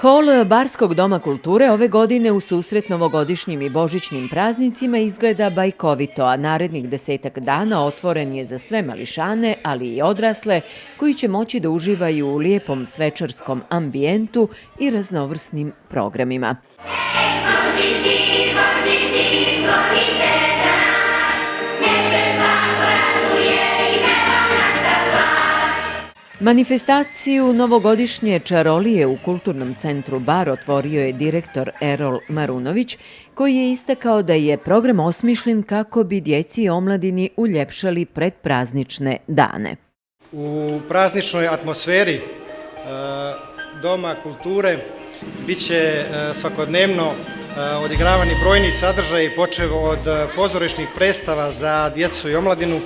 Hol Barskog doma kulture ove godine u susret novogodišnjim i božićnim praznicima izgleda bajkovito, a narednih 10 dana otvoren je za sve mališane, ali i odrasle, koji će moći da uživaju u lijepom svečarskom ambijentu i raznovrsnim programima. Manifestaciju novogodišnje čarolije u Kulturnom centru Bar otvorio je direktor Erol Marunović, koji je istakao da je program osmišljen kako bi djeci i omladini uljepšali predpraznične dane. U prazničnoj atmosferi Doma kulture biće svakodnevno odigravani brojni sadržaji, počev od pozorišnih predstava za djecu i omladinu,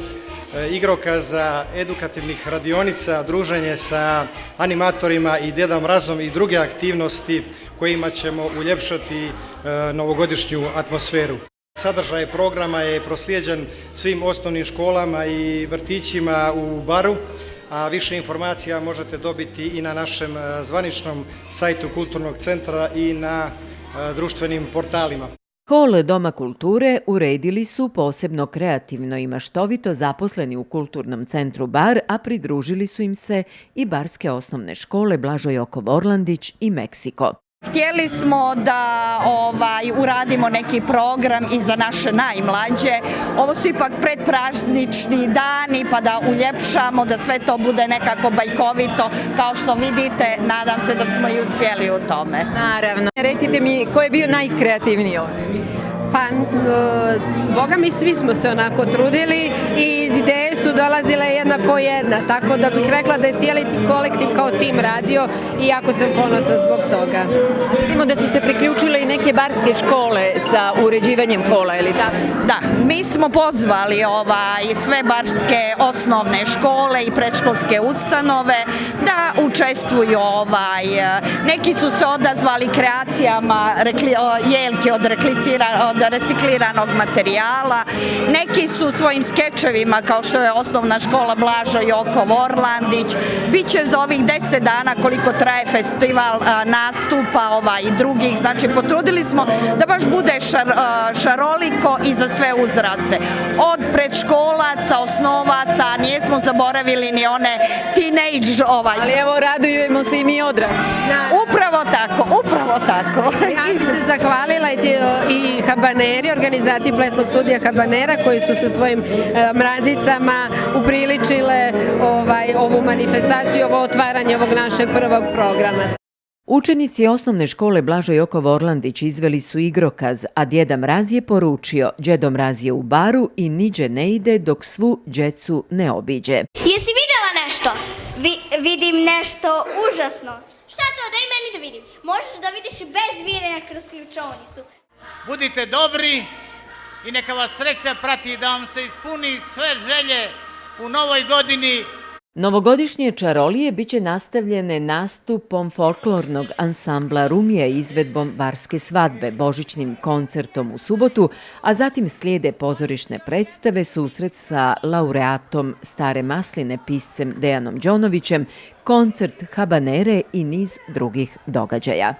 igrokaza, edukativnih radionica, druženje sa animatorima i Deda Mrazom i druge aktivnosti kojima ćemo uljepšati novogodišnju atmosferu. Sadržaj programa je proslijeđen svim osnovnim školama i vrtićima u Baru, a više informacija možete dobiti i na našem zvaničnom sajtu Kulturnog centra i na društvenim portalima. Hol Doma kulture uredili su posebno kreativno i maštovito zaposleni u Kulturnom centru Bar, a pridružili su im se i barske osnovne škole Blažo Jokov Orlandić i Meksiko. Htjeli smo da uradimo neki program i za naše najmlađe. Ovo su ipak predpraznični dani, pa da uljepšamo, da sve to bude nekako bajkovito. Kao što vidite, nadam se da smo i uspjeli u tome. Naravno. Recite mi, ko je bio najkreativniji ovdje? Pa, boga mi, svi smo se onako trudili i ideje su dolazile jedna po jedna, tako da bih rekla da je cijeli kolektiv kao tim radio i jako sam ponosna zbog toga. Vidimo da su se priključile i neke barske škole sa uređivanjem hola, ili tako? Da, mi smo pozvali sve barske osnovne škole i predškolske ustanove da učestvuju. Neki su se odazvali kreacijama jelke od recikliranog materijala, neki su svojim skečevima, kao što je osnovna škola Blažo Jokov Orlandić. Biće za ovih 10 dana koliko traje festival nastupa i drugih, znači potrudili smo da baš bude šaroliko i za sve uzraste. Od predškolaca, osnovaca, nijesmo zaboravili ni one teenage. Ali evo, radujemo se i mi odrasli. Upravo tako. Ja bih se zahvalila i Habaneri, organizaciji plesnog studija Habanera, koji su sa svojim mrazicama upriličile ovu manifestaciju, ovo otvaranje ovog našeg prvog programa. Učenici osnovne škole Blažo Jokov Orlandić izveli su igrokaz, a Djeda Mraz je poručio: Đedo Mraz je u Baru i niđe ne ide dok svu djecu ne obiđe. Jesi vidjela nešto? Vidim nešto užasno. Šta to? Daj meni da vidim. Možeš da vidiš bez videnja kroz ključavnicu. Budite dobri i neka vas sreća prati, da vam se ispuni sve želje u novoj godini. Novogodišnje čarolije biće nastavljene nastupom folklornog ansambla Rumija i izvedbom Barske svadbe, božićnim koncertom u subotu, a zatim slijede pozorišne predstave, susret sa laureatom Stare masline, piscem Dejanom Đonovićem, koncert Habanere i niz drugih događaja.